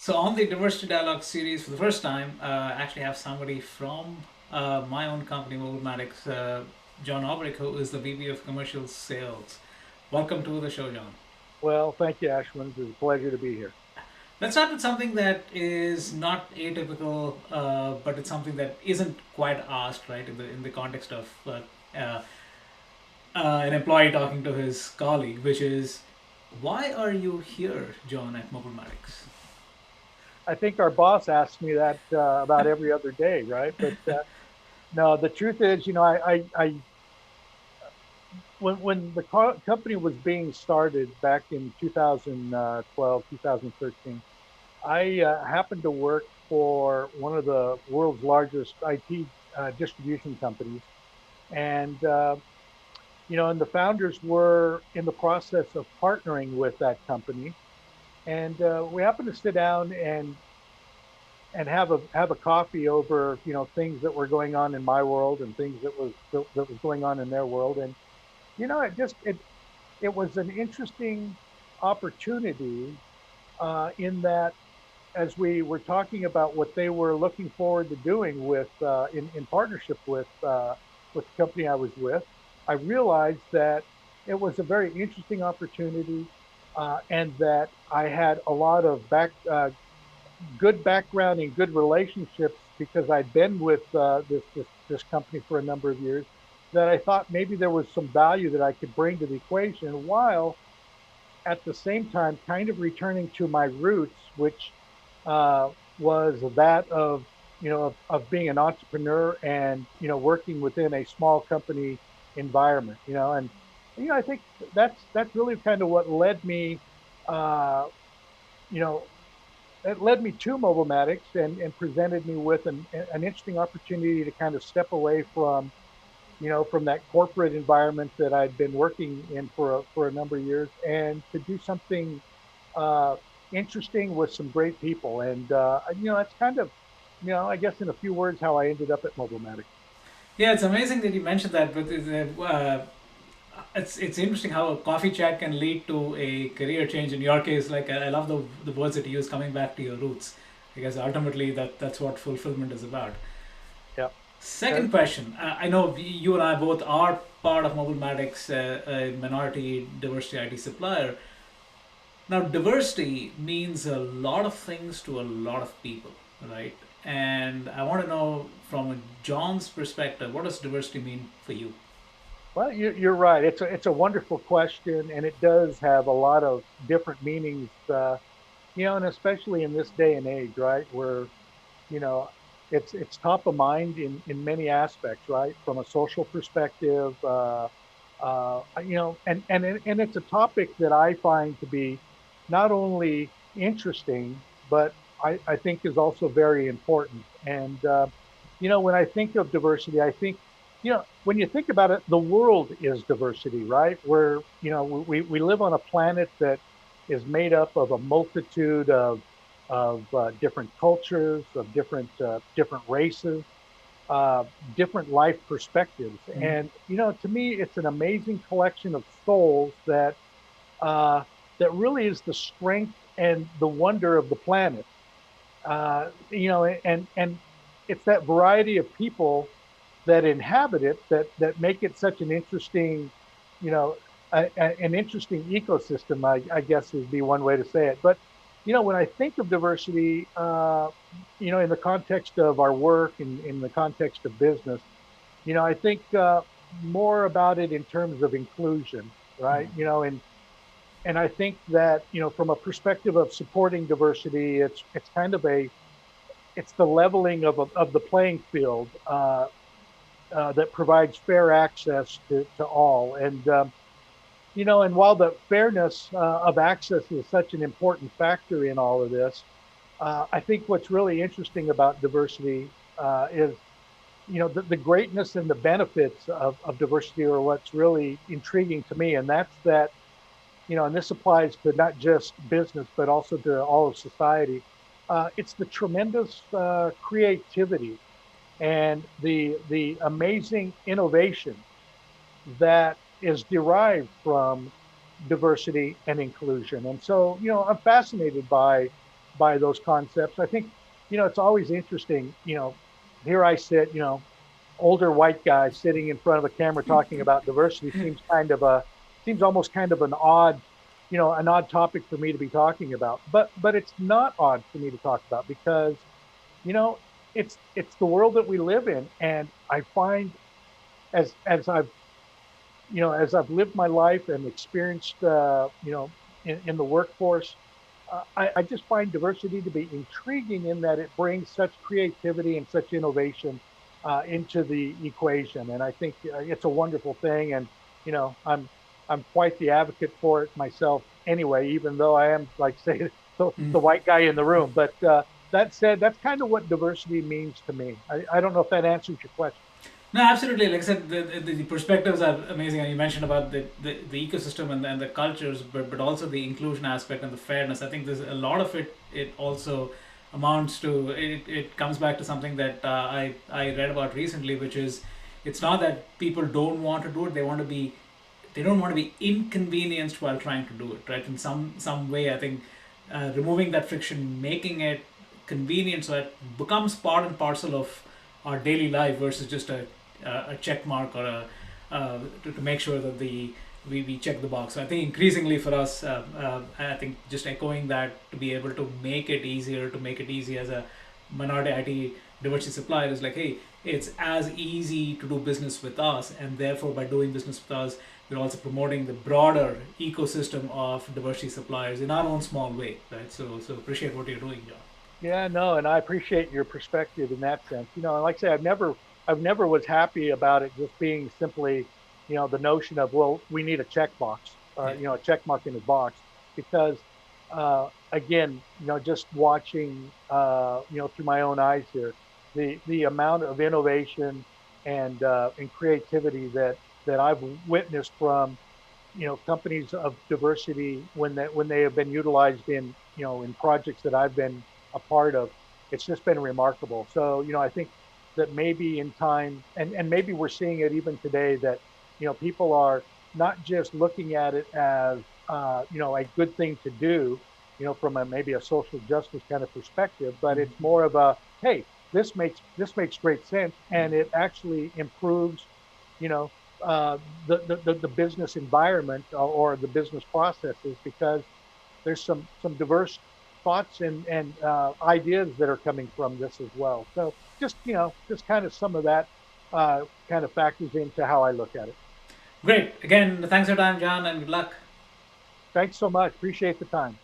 So on the Diversity Dialogue series, for the first time, I actually have somebody from my own company, Mobilmatics, John Aubrick, who is the VP of Commercial Sales. Welcome to the show, John. Well, thank you, Ashwin. It's a pleasure to be here. Let's start with something that is not atypical, but it's something that isn't quite asked, right, in the context of uh, an employee talking to his colleague, which is, why are you here, John, at Mobilmatics? I think our boss asks me that about every other day, right? But no, the truth is, when the company was being started back in 2012, 2013, I happened to work for one of the world's largest IT distribution companies, and and the founders were in the process of partnering with that company, and we happened to sit down and have a coffee over things that were going on in my world and things that was going on in their world. And it was an interesting opportunity in that, as we were talking about what they were looking forward to doing with in partnership with the company I was with, I realized that it was a very interesting opportunity, and that I had a lot of good background and good relationships because I'd been with this company for a number of years. That I thought maybe there was some value that I could bring to the equation, while at the same time kind of returning to my roots, which was that of being an entrepreneur and working within a small company environment. And I think that's really kind of what led me. Uh, you know, it led me to Mobilmatics and presented me with an interesting opportunity to kind of step away from that corporate environment that I'd been working in for a number of years, and to do something uh, interesting with some great people. And that's kind of, I guess in a few words, how I ended up at Mobilmatics. Yeah, it's amazing that you mentioned that, but it's interesting how a coffee chat can lead to a career change. In your case, like I love the words that you use, coming back to your roots, because ultimately that's what fulfillment is about. Yeah. Second question, I know you and I both are part of Mobilmatics, a minority diversity IT supplier. Now, diversity means a lot of things to a lot of people, right? And I want to know from John's perspective, what does diversity mean for you? Well, you're right. It's a wonderful question, and it does have a lot of different meanings. And especially in this day and age, right, where you know it's top of mind in many aspects, right, from a social perspective. And it's a topic that I find to be not only interesting, but I think is also very important. And when I think of diversity, I think, when you think about it, the world is diversity, right? Where we live on a planet that is made up of a multitude of different cultures, of different races, uh, different life perspectives. Mhm. And to me, it's an amazing collection of souls uh, that really is the strength and the wonder of the planet. And it's that variety of people that inhabit it that make it such an interesting, you know, an interesting ecosystem. I guess would be one way to say it. But when I think of diversity, in the context of our work and in the context of business, I think more about it in terms of inclusion, right? And I think that from a perspective of supporting diversity, it's kind of it's the leveling of the playing field, that provides fair access to all. And while the fairness of access is such an important factor in all of this, I think what's really interesting about diversity is the greatness and the benefits of diversity are what's really intriguing to me. And that's that, and this applies to not just business, but also to all of society. It's the tremendous creativity and the amazing innovation that is derived from diversity and inclusion. And so, I'm fascinated by by those concepts. I think, it's always interesting. Here I sit, older white guy sitting in front of a camera talking about diversity seems almost kind of an odd topic for me to be talking about. But it's not odd for me to talk about because, you know, it's the world that we live in, and I find as I've as I've lived my life and experienced, in the workforce, I just find diversity to be intriguing in that it brings such creativity and such innovation into the equation. And I think it's a wonderful thing. And you know, I'm I'm quite the advocate for it myself. Anyway, even though I am, like say, the white guy in the room. But that said, that's kind of what diversity means to me. I don't know if that answers your question. No, absolutely. Like I said, the perspectives are amazing, and you mentioned about the ecosystem and the cultures, but also the inclusion aspect and the fairness. I think there's a lot of it. It also amounts to it comes back to something that I read about recently, which is it's not that people don't want to do it; they don't want to be inconvenienced while trying to do it. Right? In some way, I think removing that friction, making it convenient, so it becomes part and parcel of our daily life versus just a check mark or to make sure that we check the box. So I think increasingly for us, I think just echoing that to be able to make it easier, to make it easy as a minority IT diversity supplier is like, hey, it's as easy to do business with us, and therefore by doing business with us, we're also promoting the broader ecosystem of diversity suppliers in our own small way, right? So appreciate what you're doing, John. Yeah, no, and I appreciate your perspective in that sense. And like I say, I've never was happy about it just being simply, the notion of, well, we need a checkbox, Yeah. a check mark in the box, because again, just watching, through my own eyes here, the amount of innovation and creativity that I've witnessed from, companies of diversity when they have been utilized in projects that I've been a part of, it's just been remarkable. So, I think that maybe in time, and maybe we're seeing it even today, that, people are not just looking at it as, a good thing to do, from maybe a social justice kind of perspective, but it's more of a, hey, this makes great sense, and it actually improves, you know, the business environment or the business processes, because there's some diverse thoughts and ideas that are coming from this as well. So just kind of some of that kind of factors into how I look at it. Great. Again, thanks for your time, John, and good luck. Thanks so much. Appreciate the time.